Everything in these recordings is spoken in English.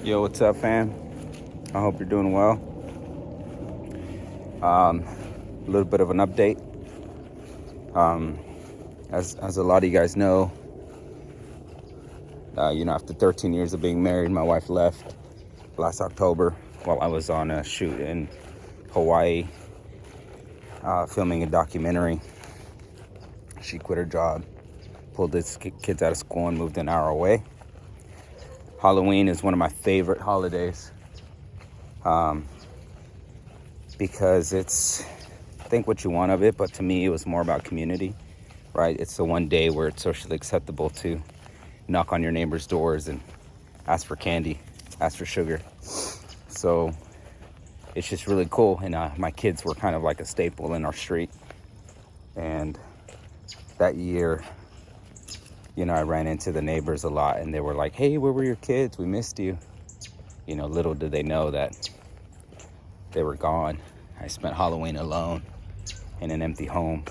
Yo, what's up, fam? I hope you're doing well. A little bit of an update. As a lot of you guys know, after 13 years of being married, my wife left last October while I was on a shoot in Hawaii, filming a documentary. She quit her job, pulled the kids out of school, and moved an hour away. Halloween is one of my favorite holidays because it's, think what you want of it, but to me it was more about community, right? It's the one day where it's socially acceptable to knock on your neighbor's doors and ask for candy, ask for sugar. So it's just really cool. And my kids were kind of like a staple in our street. And that year, I ran into the neighbors a lot, and they were like, "Hey, where were your kids? We missed you." Little did they know that they were gone. I spent Halloween alone in an empty home.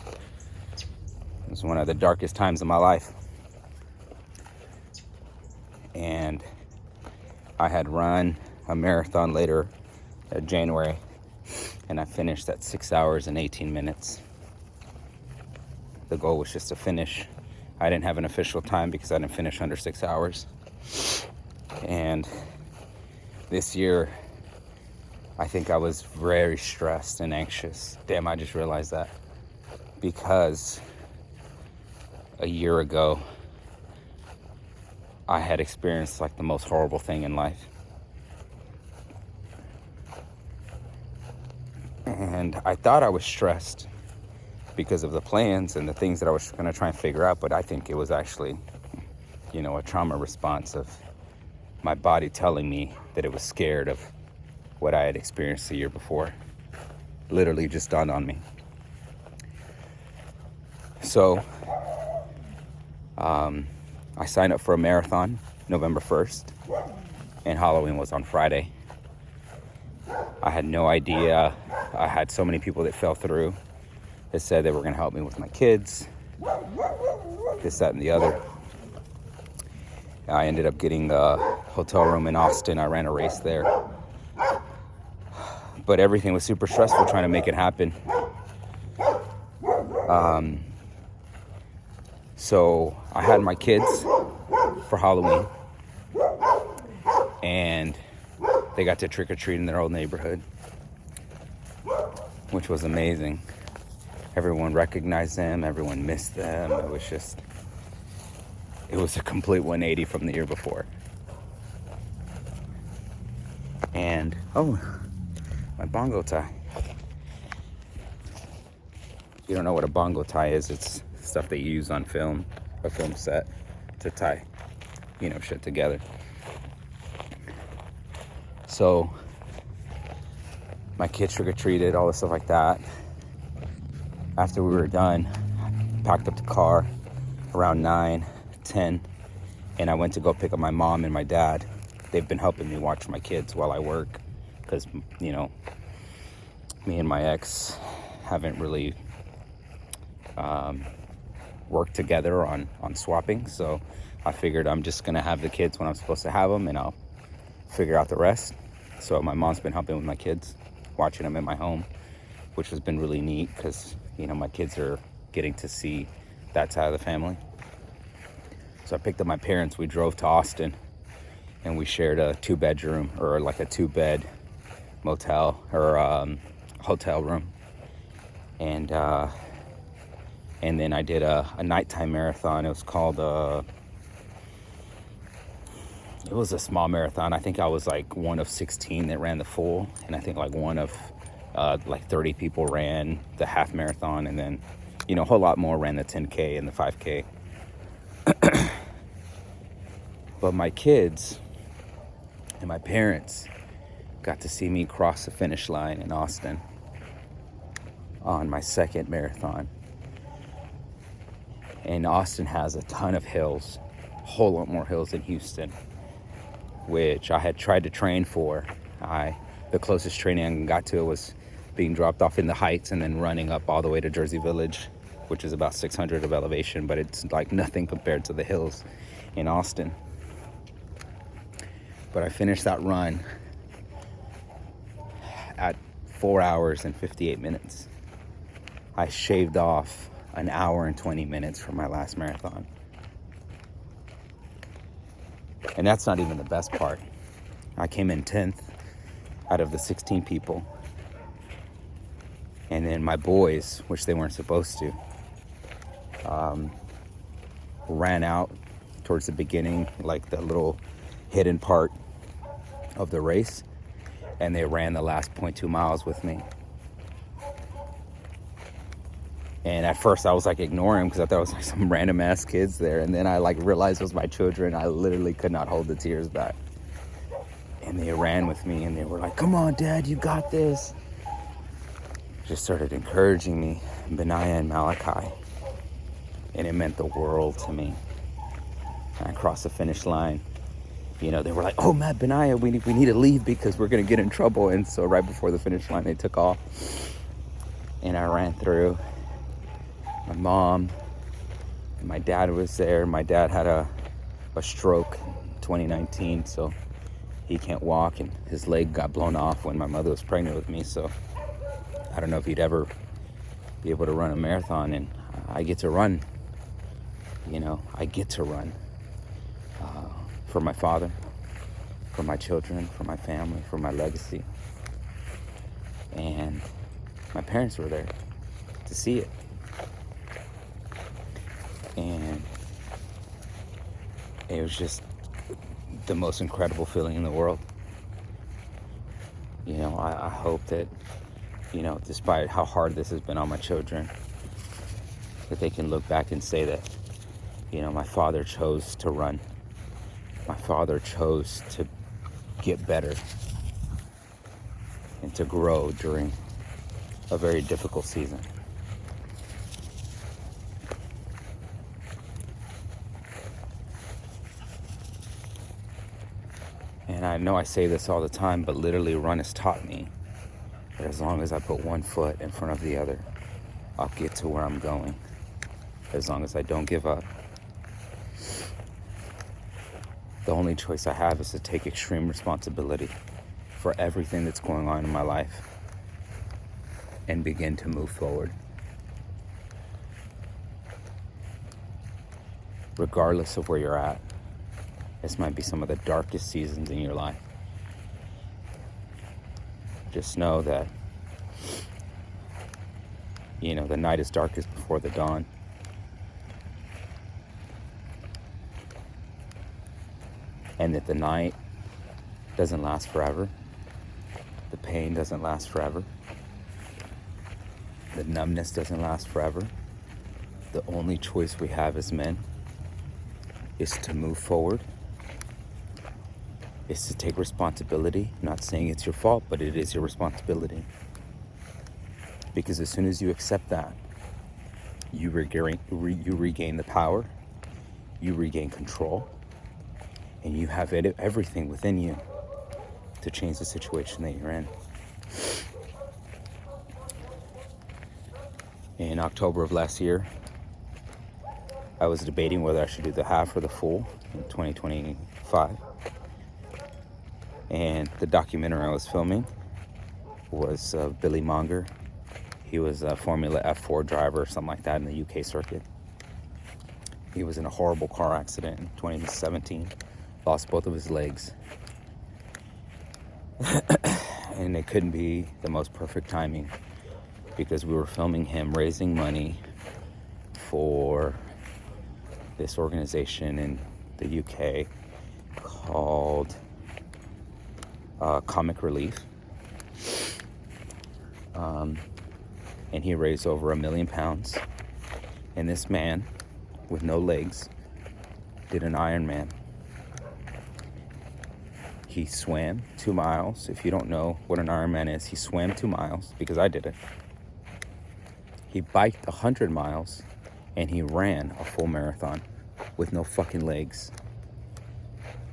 It was one of the darkest times of my life. And I had run a marathon later in January, and I finished at 6 hours and 18 minutes. The goal was just to finish. I didn't have an official time because I didn't finish under 6 hours. And this year, I think I was very stressed and anxious. Damn, I just realized that. Because a year ago, I had experienced like the most horrible thing in life. And I thought I was stressed because of the plans and the things that I was going to try and figure out. But I think it was actually, a trauma response of my body telling me that it was scared of what I had experienced the year before. Literally just dawned on me. So I signed up for a marathon November 1st, and Halloween was on Friday. I had no idea. I had so many people that fell through that said they were going to help me with my kids, this, that, and the other. I ended up getting a hotel room in Austin. I ran a race there. But everything was super stressful trying to make it happen. So I had my kids for Halloween, and they got to trick or treat in their old neighborhood, which was amazing. Everyone recognized them, everyone missed them. It was a complete 180 from the year before. And, my bongo tie. If you don't know what a bongo tie is, it's stuff that you use on film, a film set, to tie, shit together. So my kids trick-or-treated, all this stuff like that. After we were done, I packed up the car around 9, 10, and I went to go pick up my mom and my dad. They've been helping me watch my kids while I work because, me and my ex haven't really worked together on swapping. So I figured I'm just going to have the kids when I'm supposed to have them, and I'll figure out the rest. So my mom's been helping with my kids, watching them in my home, which has been really neat because, my kids are getting to see that side of the family. So I picked up my parents. We drove to Austin, and we shared a 2-bedroom or like a 2-bed motel or hotel room. And then I did a nighttime marathon. It was called, it was a small marathon. I think I was like one of 16 that ran the full. And I think like one of 30 people ran the half marathon. And then, a whole lot more ran the 10K and the 5K. But my kids and my parents got to see me cross the finish line in Austin on my second marathon. And Austin has a ton of hills, a whole lot more hills than Houston, which I had tried to train for. The closest training I got to was being dropped off in the Heights and then running up all the way to Jersey Village, which is about 600 of elevation, but it's like nothing compared to the hills in Austin. But I finished that run at 4 hours and 58 minutes. I shaved off an hour and 20 minutes from my last marathon. And that's not even the best part. I came in 10th out of the 16 people. And then my boys, which they weren't supposed to, ran out towards the beginning, like the little hidden part of the race. And they ran the last 0.2 miles with me. And at first I was like ignoring them because I thought it was like some random ass kids there. And then I like realized it was my children. I literally could not hold the tears back. And they ran with me and they were like, "Come on, Dad, you got this." Just started encouraging me, Benaiah and Malachi. And it meant the world to me. And I crossed the finish line. You know, they were like, "Oh, Matt, Benaiah, we need to leave because we're going to get in trouble." And so right before the finish line, they took off. And I ran through. My mom and my dad was there. My dad had a stroke in 2019, so he can't walk, and his leg got blown off when my mother was pregnant with me. So I don't know if he'd ever be able to run a marathon, and I get to run. You know, I get to run for my father, for my children, for my family, for my legacy. And my parents were there to see it. And it was just the most incredible feeling in the world. You know, I hope that, you know, despite how hard this has been on my children, that they can look back and say that, you know, my father chose to run. My father chose to get better and to grow during a very difficult season. And I know I say this all the time, but literally run has taught me that as long as I put one foot in front of the other, I'll get to where I'm going. As long as I don't give up. The only choice I have is to take extreme responsibility for everything that's going on in my life and begin to move forward. Regardless of where you're at, this might be some of the darkest seasons in your life. Just know that, you know, the night is darkest before the dawn. And that the night doesn't last forever. The pain doesn't last forever. The numbness doesn't last forever. The only choice we have as men is to move forward. Is to take responsibility. I'm not saying it's your fault, but it is your responsibility. Because as soon as you accept that, you regain the power, you regain control, and you have everything within you to change the situation that you're in. In October of last year, I was debating whether I should do the half or the full in 2025. And the documentary I was filming was Billy Monger. He was a Formula F4 driver or something like that in the UK circuit. He was in a horrible car accident in 2017. Lost both of his legs. And it couldn't be the most perfect timing because we were filming him raising money for this organization in the UK called Comic Relief. And he raised over £1 million. And this man with no legs did an Ironman. He swam 2 miles. If you don't know what an Ironman is, he swam 2 miles because I did it. He biked 100 miles and he ran a full marathon with no fucking legs.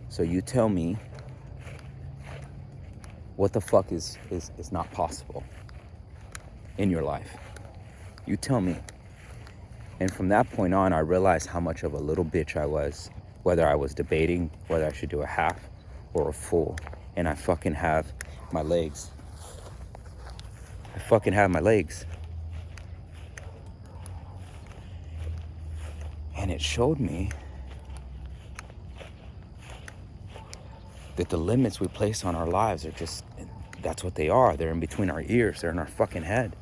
So you tell me what the fuck is not possible in your life. You tell me. And from that point on, I realized how much of a little bitch I was, whether I was debating whether I should do a half or a fool. And I fucking have my legs. I fucking have my legs. And it showed me that the limits we place on our lives are just, that's what they are. They're in between our ears. They're in our fucking head.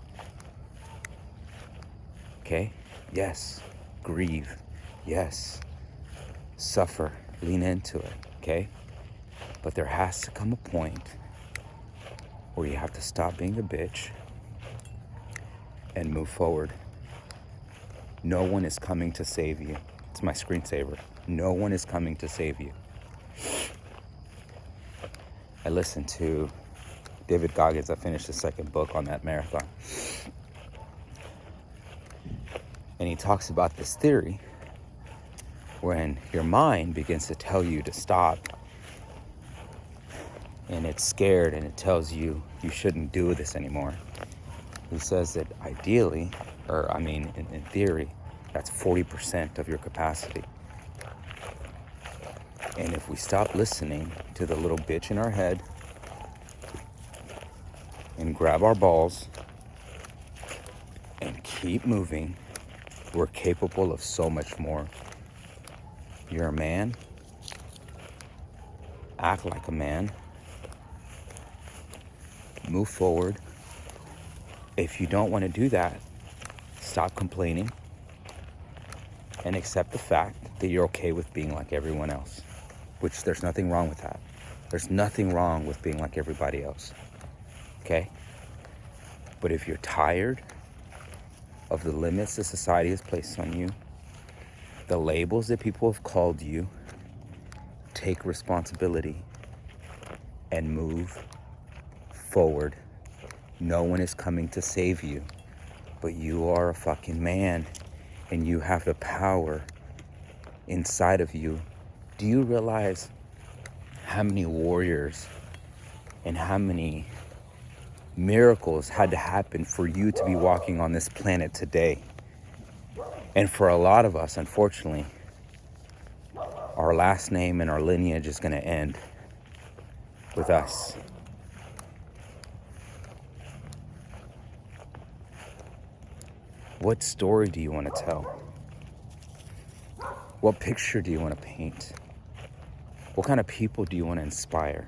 Okay? Yes. Grieve. Yes. Suffer. Lean into it. Okay? But there has to come a point where you have to stop being a bitch and move forward. No one is coming to save you. It's my screensaver. No one is coming to save you. I listened to David Goggins. I finished the second book on that marathon. And he talks about this theory when your mind begins to tell you to stop, and it's scared and it tells you you shouldn't do this anymore. He says that ideally, in theory, that's 40% of your capacity. And if we stop listening to the little bitch in our head and grab our balls and keep moving, we're capable of so much more. You're a man. Act like a man. Move forward. If you don't want to do that, stop complaining and accept the fact that you're okay with being like everyone else, which there's nothing wrong with that. There's nothing wrong with being like everybody else, okay? But if you're tired of the limits that society has placed on you, the labels that people have called you, take responsibility and move forward. No one is coming to save you, but you are a fucking man and you have the power inside of you. Do you realize how many warriors and how many miracles had to happen for you to be walking on this planet today? And for a lot of us, unfortunately, our last name and our lineage is going to end with us. What story do you want to tell? What picture do you want to paint? What kind of people do you want to inspire?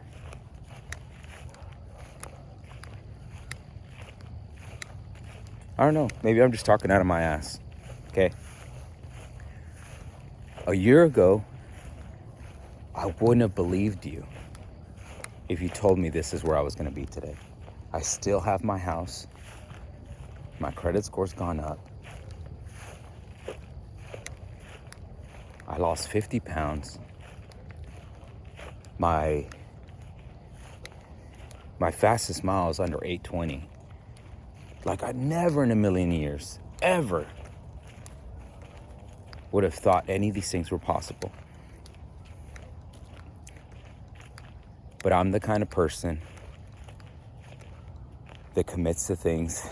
I don't know. Maybe I'm just talking out of my ass. Okay? A year ago, I wouldn't have believed you if you told me this is where I was going to be today. I still have my house. My credit score's gone up. I lost 50 pounds. My fastest mile is under 8:20. Like, I never in a million years, ever, would have thought any of these things were possible. But I'm the kind of person that commits to things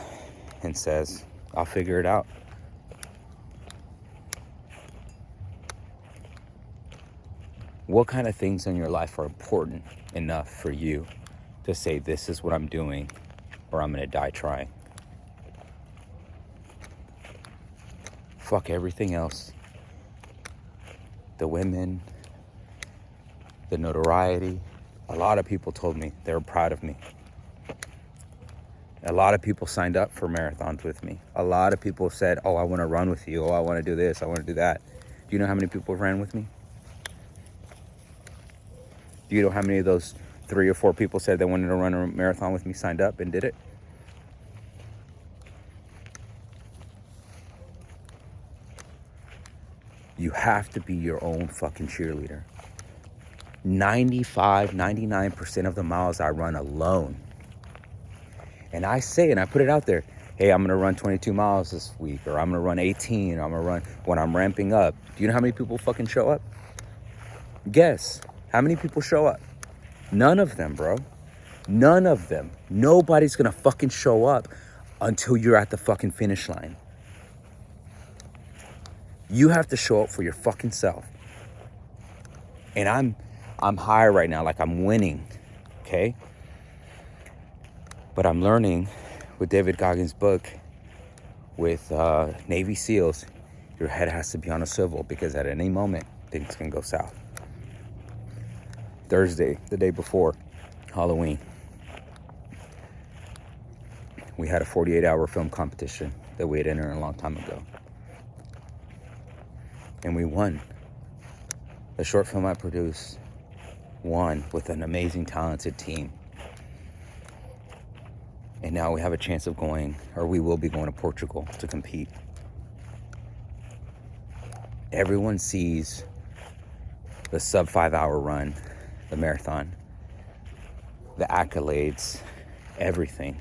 and says, I'll figure it out. What kind of things in your life are important enough for you to say, this is what I'm doing, or I'm gonna die trying? Fuck everything else. The women, the notoriety. A lot of people told me they were proud of me. A lot of people signed up for marathons with me. A lot of people said, oh, I want to run with you. Oh, I want to do this. I want to do that. Do you know how many people ran with me? Do you know how many of those 3 or 4 people said they wanted to run a marathon with me, signed up and did it? You have to be your own fucking cheerleader. 99% of the miles I run alone. And I say, and I put it out there, hey, I'm gonna run 22 miles this week, or I'm gonna run 18, or I'm gonna run when I'm ramping up. Do you know how many people fucking show up? Guess. How many people show up? None of them, bro. None of them. Nobody's gonna fucking show up until you're at the fucking finish line. You have to show up for your fucking self. And I'm high right now, like I'm winning, okay? But I'm learning with David Goggins' book, with Navy SEALs, your head has to be on a swivel because at any moment, things can go south. Thursday, the day before Halloween, we had a 48-hour film competition that we had entered a long time ago. And we won. The short film I produced won with an amazing, talented team. And now we have a chance of going, or we will be going to Portugal to compete. Everyone sees the sub 5-hour run, the marathon, the accolades, everything.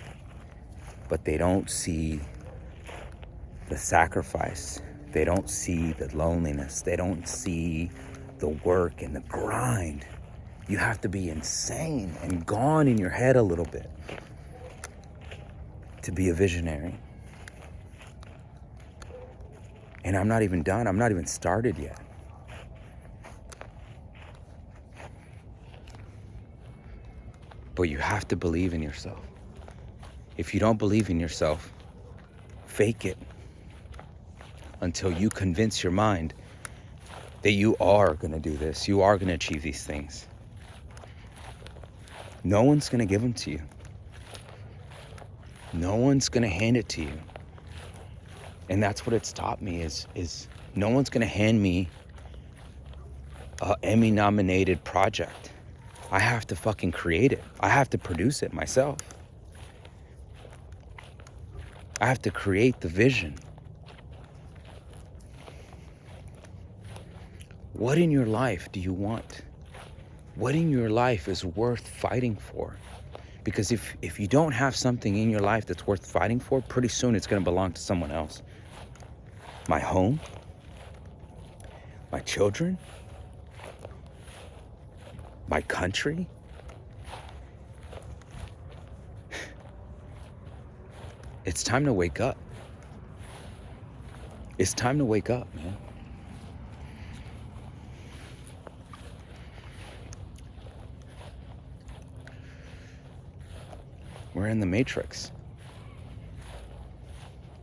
But they don't see the sacrifice. They don't see the loneliness. They don't see the work and the grind. You have to be insane and gone in your head a little bit to be a visionary. And I'm not even done. I'm not even started yet. But you have to believe in yourself. If you don't believe in yourself, fake it until you convince your mind that you are going to do this. You are going to achieve these things. No one's going to give them to you. No one's going to hand it to you. And that's what it's taught me is no one's going to hand me an Emmy-nominated project. I have to fucking create it. I have to produce it myself. I have to create the vision. What in your life do you want? What in your life is worth fighting for? Because if you don't have something in your life that's worth fighting for, pretty soon it's going to belong to someone else. My home, my children, my country. It's time to wake up. It's time to wake up, man. We're in the Matrix.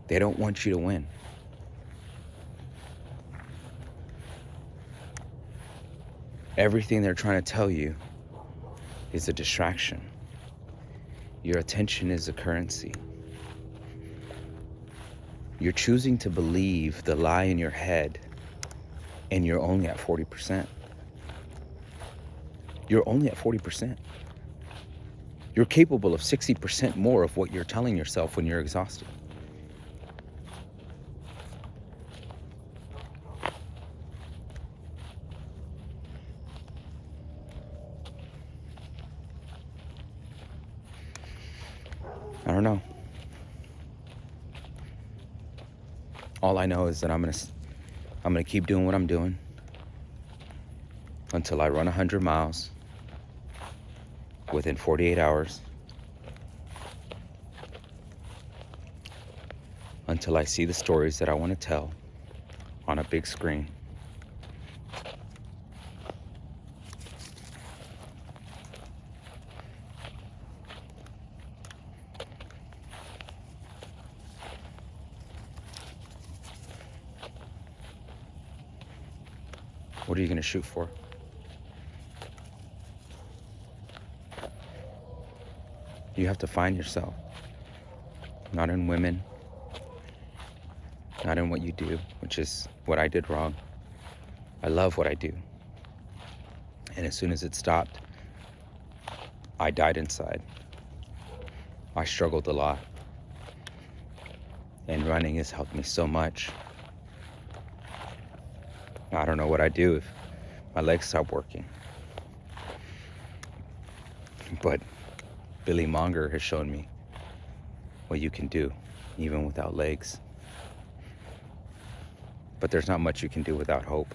They don't want you to win. Everything they're trying to tell you is a distraction. Your attention is a currency. You're choosing to believe the lie in your head, and you're only at 40%. You're only at 40%. You're capable of 60% more of what you're telling yourself when you're exhausted. I don't know. All I know is that I'm gonna keep doing what I'm doing until I run 100 miles within 48 hours, until I see the stories that I want to tell on a big screen. What are you going to shoot for? You have to find yourself. Not in women. Not in what you do, which is what I did wrong. I love what I do. And as soon as it stopped, I died inside. I struggled a lot. And running has helped me so much. I don't know what I'd do if my legs stopped working. But Billy Monger has shown me what you can do, even without legs. But there's not much you can do without hope.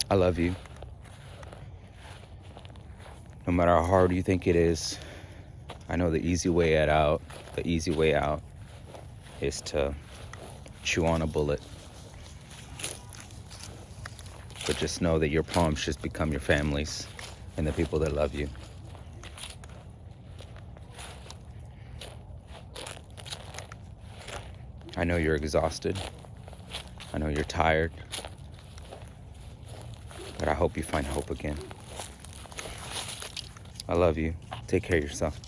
I love you. No matter how hard you think it is, I know the easy way out is to chew on a bullet. But just know that your problems just become your families and the people that love you. I know you're exhausted. I know you're tired. But I hope you find hope again. I love you. Take care of yourself.